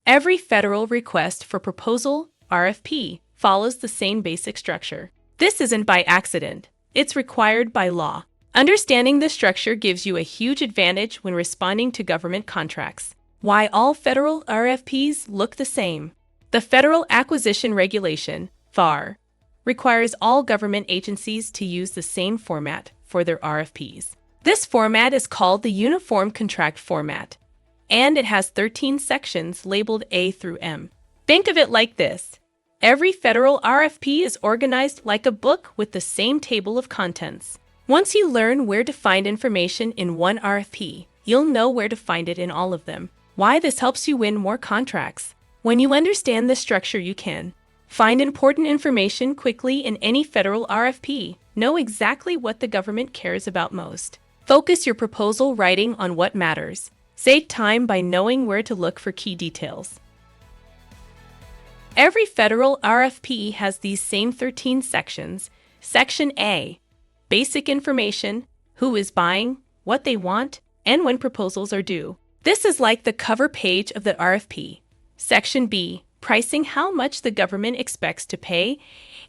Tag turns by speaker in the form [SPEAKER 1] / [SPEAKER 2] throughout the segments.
[SPEAKER 1] Every federal request for proposal, RFP, follows the same basic structure. This isn't by accident. It's required by law. Understanding this structure gives you a huge advantage when responding to government contracts. Why all federal RFPs look the same. The Federal Acquisition Regulation, FAR, requires all government agencies to use the same format for their RFPs. This format is called the Uniform Contract Format, and it has 13 sections labeled A through M. Think of it like this. Every federal RFP is organized like a book with the same table of contents. Once you learn where to find information in one RFP, you'll know where to find it in all of them. Why this helps you win more contracts. When you understand the structure, you can find important information quickly in any federal RFP, know exactly what the government cares about most. Focus your proposal writing on what matters. Save time by knowing where to look for key details. Every federal RFP has these same 13 sections. Section A, basic information, who is buying, what they want, and when proposals are due. This is like the cover page of the RFP. Section B, pricing, how much the government expects to pay,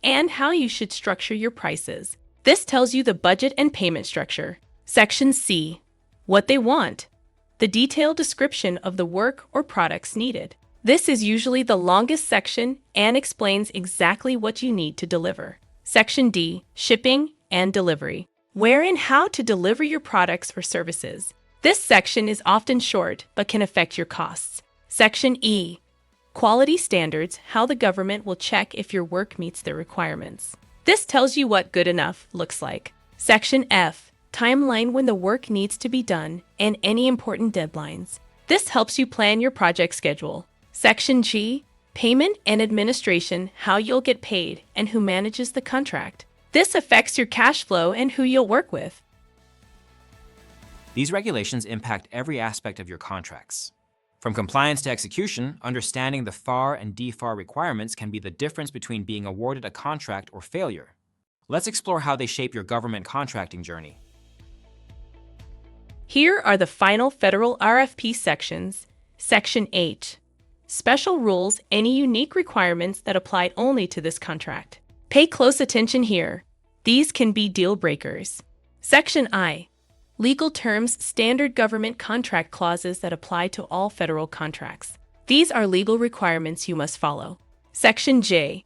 [SPEAKER 1] and how you should structure your prices. This tells you the budget and payment structure. Section C, what they want, the detailed description of the work or products needed. This is usually the longest section and explains exactly what you need to deliver. Section D, shipping and delivery, where and how to deliver your products or services. This section is often short but can affect your costs. Section E, quality standards, how the government will check if your work meets their requirements. This tells you what good enough looks like. Section F, timeline, when the work needs to be done and any important deadlines. This helps you plan your project schedule. Section G, payment and administration, how you'll get paid and who manages the contract. This affects your cash flow and who you'll work with.
[SPEAKER 2] These regulations impact every aspect of your contracts. From compliance to execution, understanding the FAR and DFAR requirements can be the difference between being awarded a contract or failure. Let's explore how they shape your government contracting journey.
[SPEAKER 1] Here are the final federal RFP sections. Section H, special rules, any unique requirements that apply only to this contract. Pay close attention here. These can be deal breakers. Section I, legal terms, standard government contract clauses that apply to all federal contracts. These are legal requirements you must follow. Section J,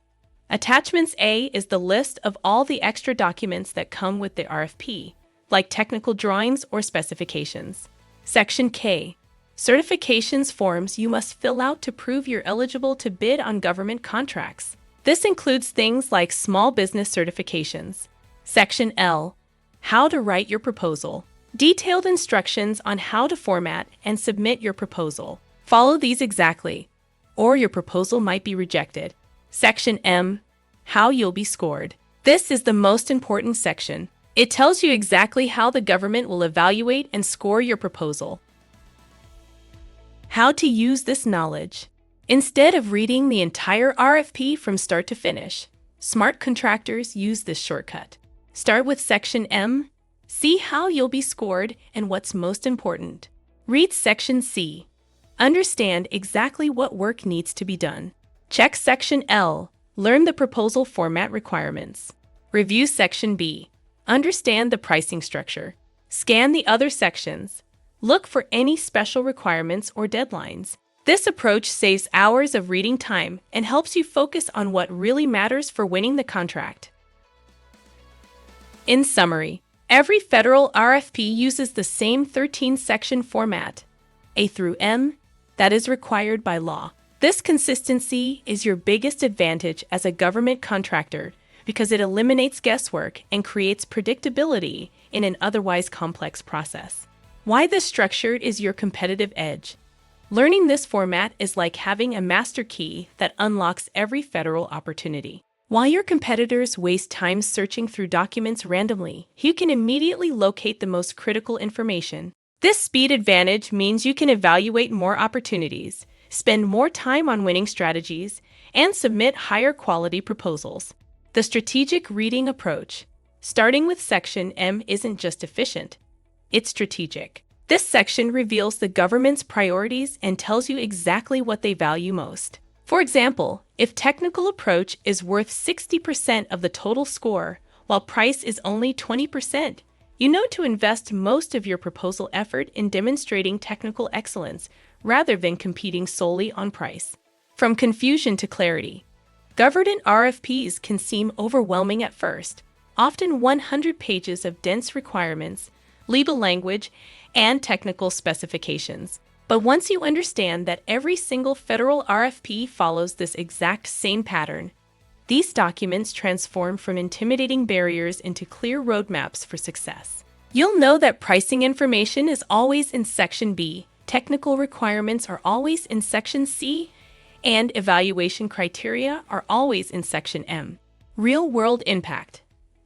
[SPEAKER 1] attachments. A is the list of all the extra documents that come with the RFP, like technical drawings or specifications. Section K, certifications forms you must fill out to prove you're eligible to bid on government contracts. This includes things like small business certifications. Section L, how to write your proposal. Detailed instructions on how to format and submit your proposal. Follow these exactly, or your proposal might be rejected. Section M, how you'll be scored. This is the most important section. It tells you exactly how the government will evaluate and score your proposal. How to use this knowledge. Instead of reading the entire RFP from start to finish, smart contractors use this shortcut. Start with Section M, see how you'll be scored and what's most important. Read Section C, understand exactly what work needs to be done. Check Section L, learn the proposal format requirements. Review Section B, understand the pricing structure. Scan the other sections. Look for any special requirements or deadlines. This approach saves hours of reading time and helps you focus on what really matters for winning the contract. In summary, every federal RFP uses the same 13-section format, A through M, that is required by law. This consistency is your biggest advantage as a government contractor because it eliminates guesswork and creates predictability in an otherwise complex process. Why this structure is your competitive edge. Learning this format is like having a master key that unlocks every federal opportunity. While your competitors waste time searching through documents randomly, you can immediately locate the most critical information. This speed advantage means you can evaluate more opportunities, spend more time on winning strategies, and submit higher quality proposals. The strategic reading approach, starting with Section M, isn't just efficient, it's strategic. This section reveals the government's priorities and tells you exactly what they value most. For example, if technical approach is worth 60% of the total score, while price is only 20%, you know to invest most of your proposal effort in demonstrating technical excellence rather than competing solely on price. From confusion to clarity. Government RFPs can seem overwhelming at first, often 100 pages of dense requirements, legal language, and technical specifications. But once you understand that every single federal RFP follows this exact same pattern, these documents transform from intimidating barriers into clear roadmaps for success. You'll know that pricing information is always in Section B, technical requirements are always in Section C, and evaluation criteria are always in Section M. Real-world impact.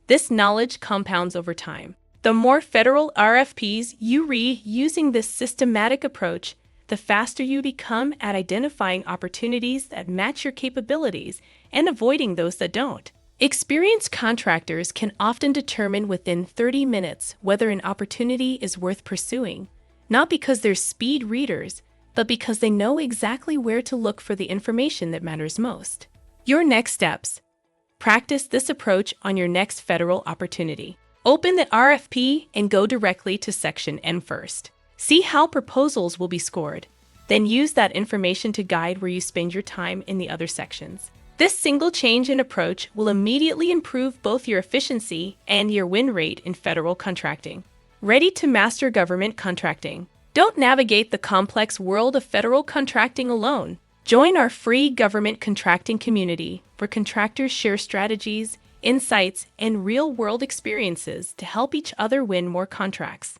[SPEAKER 1] This knowledge compounds over time. The more federal RFPs you read using this systematic approach, the faster you become at identifying opportunities that match your capabilities and avoiding those that don't. Experienced contractors can often determine within 30 minutes whether an opportunity is worth pursuing, not because they're speed readers, but because they know exactly where to look for the information that matters most. Your next steps. Practice this approach on your next federal opportunity. Open the RFP and go directly to Section N first. See how proposals will be scored. Then use that information to guide where you spend your time in the other sections. This single change in approach will immediately improve both your efficiency and your win rate in federal contracting. Ready to master government contracting? Don't navigate the complex world of federal contracting alone. Join our free government contracting community where contractors share strategies, insights, and real-world experiences to help each other win more contracts.